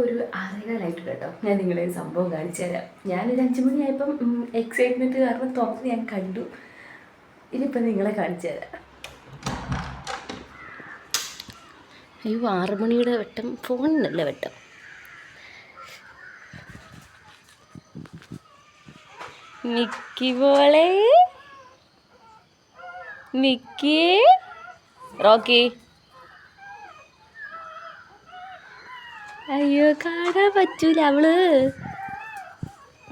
ഒരു 6:15 കേട്ടോ. ഞാൻ നിങ്ങളെ സംഭവം കാണിച്ചു തരാം. ഞാനൊരു 5 മണിയായപ്പം എക്സൈറ്റ്മെൻറ്റ് കാരണം തുറന്ന് ഞാൻ കണ്ടു. ഇനിയിപ്പം നിങ്ങളെ കാണിച്ചു തരാം. അയ്യോ, 6 മണിയുടെ വെട്ടം ഫോണിനല്ല വെട്ടം. മിക്കി മോളെ, മിക്കി, റോക്കി. അയ്യോ, കാണാൻ പറ്റൂല അവള്.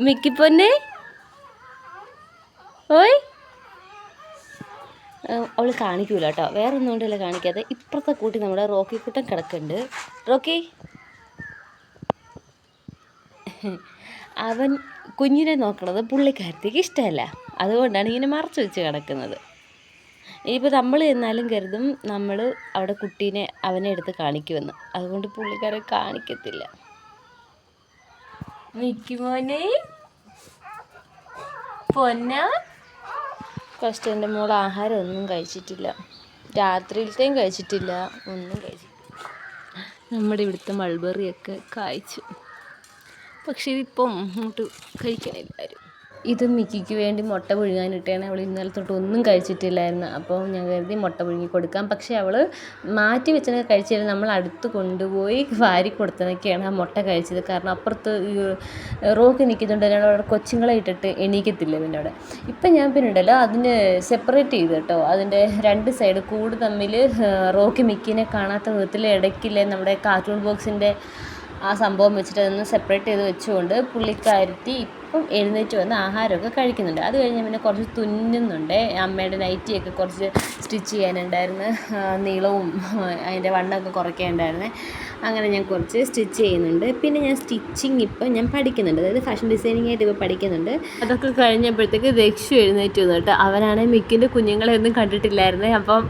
മിക്കി പൊന്നെ, ഓയ്. അവള് കാണിക്കൂല കേട്ടോ, വേറെ ഒന്നും കൊണ്ടല്ല കാണിക്കാതെ. ഇപ്പുറത്തെ കൂട്ടി നമ്മുടെ റോക്കി കുട്ടൻ കിടക്കുന്നുണ്ട്. റോക്കി, അവൻ കുഞ്ഞിനെ നോക്കണത് പുള്ളിക്കാരത്തേക്ക് ഇഷ്ടമല്ല, അതുകൊണ്ടാണ് ഇങ്ങനെ മറച്ചു വെച്ച് കിടക്കുന്നത്. ഇനിയിപ്പോൾ നമ്മൾ എന്നാലും കരുതും നമ്മൾ അവിടെ കുട്ടീനെ അവനെ എടുത്ത് കാണിക്കുമെന്ന്, അതുകൊണ്ട് പുള്ളിക്കാരൻ കാണിക്കത്തില്ല. മിക്കി മോനെ, പൊന്ന കഷ്ടൻ്റെ മോൾ ആഹാരം ഒന്നും കഴിച്ചിട്ടില്ല, രാത്രിയിലത്തെയും കഴിച്ചിട്ടില്ല, ഒന്നും കഴിച്ചിട്ടില്ല. നമ്മുടെ ഇവിടുത്തെ മൾബറിയൊക്കെ കായ്ച്ചു, പക്ഷേ ഇതിപ്പം അങ്ങോട്ട് കഴിക്കണില്ലായിരുന്നു. ഇത് മിക്കിക്ക് വേണ്ടി മുട്ട പുഴുങ്ങാനിട്ടാണ്. അവൾ ഇന്നലെ തൊട്ട് ഒന്നും കഴിച്ചിട്ടില്ലായിരുന്നു. അപ്പോൾ ഞാൻ കരുതി മുട്ട പുഴുങ്ങി കൊടുക്കാം. പക്ഷേ അവൾ മാറ്റി വെച്ചതൊക്കെ കഴിച്ചില്ല. നമ്മൾ അടുത്ത് കൊണ്ടുപോയി വാരി കൊടുത്തതൊക്കെയാണ് ആ മുട്ട കഴിച്ചത്. കാരണം അപ്പുറത്ത് റോക്കി നിൽക്കുന്നുണ്ട്, ഞാൻ അവിടെ കൊച്ചുങ്ങളെ ഇട്ടിട്ട് എണീക്കത്തില്ല പിന്നെ അവിടെ. ഇപ്പം ഞാൻ പിന്നെ ഉണ്ടല്ലോ അതിന് സെപ്പറേറ്റ് ചെയ്ത് കേട്ടോ, അതിൻ്റെ 2 സൈഡ് കൂട് തമ്മിൽ റോക്കി മിക്കിനെ കാണാത്ത വിധത്തിൽ ഇടയ്ക്കില്ലേ നമ്മുടെ കാർട്ടൂൺ ബോക്സിൻ്റെ ആ സംഭവം വെച്ചിട്ട് അതൊന്ന് സെപ്പറേറ്റ് ചെയ്ത് വെച്ചുകൊണ്ട് പുള്ളിക്കാരത്തി ഇപ്പം എഴുന്നേറ്റ് വന്ന് ആഹാരമൊക്കെ കഴിക്കുന്നുണ്ട്. അത് കഴിഞ്ഞ് പിന്നെ കുറച്ച് തുന്നുന്നുണ്ട്. അമ്മയുടെ നൈറ്റിയൊക്കെ കുറച്ച് സ്റ്റിച്ച് ചെയ്യാനുണ്ടായിരുന്നു, നീളവും അതിൻ്റെ വണ്ണമൊക്കെ കുറയ്ക്കാനുണ്ടായിരുന്നു. അങ്ങനെ ഞാൻ കുറച്ച് സ്റ്റിച്ച് ചെയ്യുന്നുണ്ട്. പിന്നെ ഞാൻ സ്റ്റിച്ചിങ് ഇപ്പം ഞാൻ പഠിക്കുന്നുണ്ട്, അതായത് ഫാഷൻ ഡിസൈനിങ് ആയിട്ട് ഇപ്പോൾ പഠിക്കുന്നുണ്ട്. അതൊക്കെ കഴിഞ്ഞപ്പോഴത്തേക്ക് ദക്ഷു എഴുന്നേറ്റ് വന്നു കേട്ടോ. അവനാണെങ്കിൽ മിക്കിൻ്റെ കുഞ്ഞുങ്ങളെ ഒന്നും കണ്ടിട്ടില്ലായിരുന്നേ. അപ്പം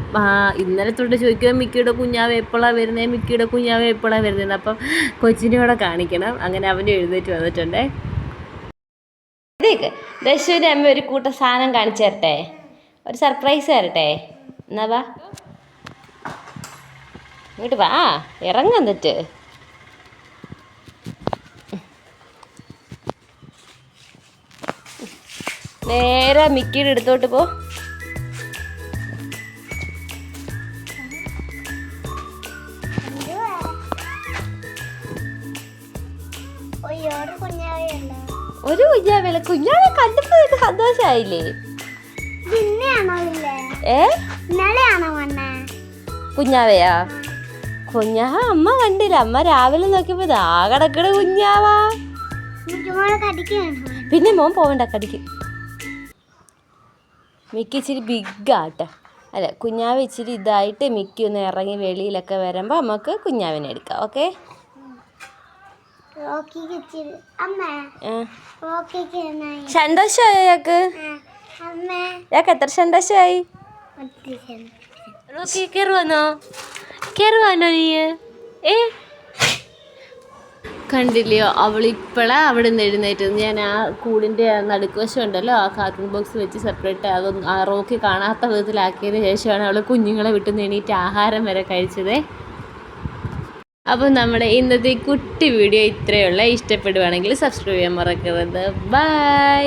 ഇന്നലെ തൊട്ട് ചോദിക്കുക മിക്കിയുടെ കുഞ്ഞാവ് എപ്പോഴാണ് വരുന്നത്, മിക്കിയുടെ കുഞ്ഞാവ് എപ്പോഴാണ് വരുന്നത്. അപ്പം കൊച്ചിനോടെ കാണിക്കണം. അങ്ങനെ അവനും എഴുന്നേറ്റ് വന്നിട്ടുണ്ടേ. ദശുവിൻ്റെ അമ്മ ഒരു കൂട്ടം സാധനം കാണിച്ചു തരട്ടെ, ഒരു സർപ്രൈസ് തരട്ടെ. എന്നാ വാ, ഇങ്ങോട്ട് വാ, ഇറങ്ങാൻ തെറ്റ്. നേരെ മിക്കിയുടെ അടുത്തോട്ട് പോ. ഒരു കുഞ്ഞാവേ, കുഞ്ഞാവെ കണ്ടപ്പോ സന്തോഷായില്ലേ? കുഞ്ഞാവയാ? കുഞ്ഞാവ അമ്മ കണ്ടില്ല, അമ്മ രാവിലെ നോക്കിയപ്പോ കിടക്കണ കുഞ്ഞാവാ. പിന്നെ മോൻ പോവണ്ട, കടിക്കും. മിക്കി ഇച്ചിരി ബിഗാട്ടെ, അല്ല കുഞ്ഞാവ ഇച്ചിരി ഇതായിട്ട് മിക്കി ഒന്ന് ഇറങ്ങി വെളിയിലൊക്കെ വരുമ്പോ നമുക്ക് കുഞ്ഞാവിനെ എടുക്കാം. ഓക്കെ, സന്തോഷമായി യാക്ക്? യാക്ക് എത്ര സന്തോഷമായി? റോക്കി കയറുവാനോ നീ? കണ്ടില്ലയോ, അവളിപ്പോഴാ അവിടെ നിന്ന് എഴുന്നേറ്റത്. ഞാൻ ആ കൂടിൻ്റെ നടുക്കുവശം ഉണ്ടല്ലോ, ആ കാർട്ടൂൺ ബോക്സ് വെച്ച് സെപ്പറേറ്റ് അതൊന്നും ആ റോക്കി കാണാത്ത വിധത്തിലാക്കിയതിന് ശേഷമാണ് അവൾ കുഞ്ഞുങ്ങളെ വിട്ട് എണീറ്റ് ആഹാരം വരെ കഴിച്ചത്. അപ്പോൾ നമ്മുടെ ഇന്നത്തെ കുട്ടി വീഡിയോ ഇത്രയുള്ള. ഇഷ്ടപ്പെടുവാണെങ്കിൽ സബ്സ്ക്രൈബ് ചെയ്യാൻ മറക്കരുത്. ബൈ.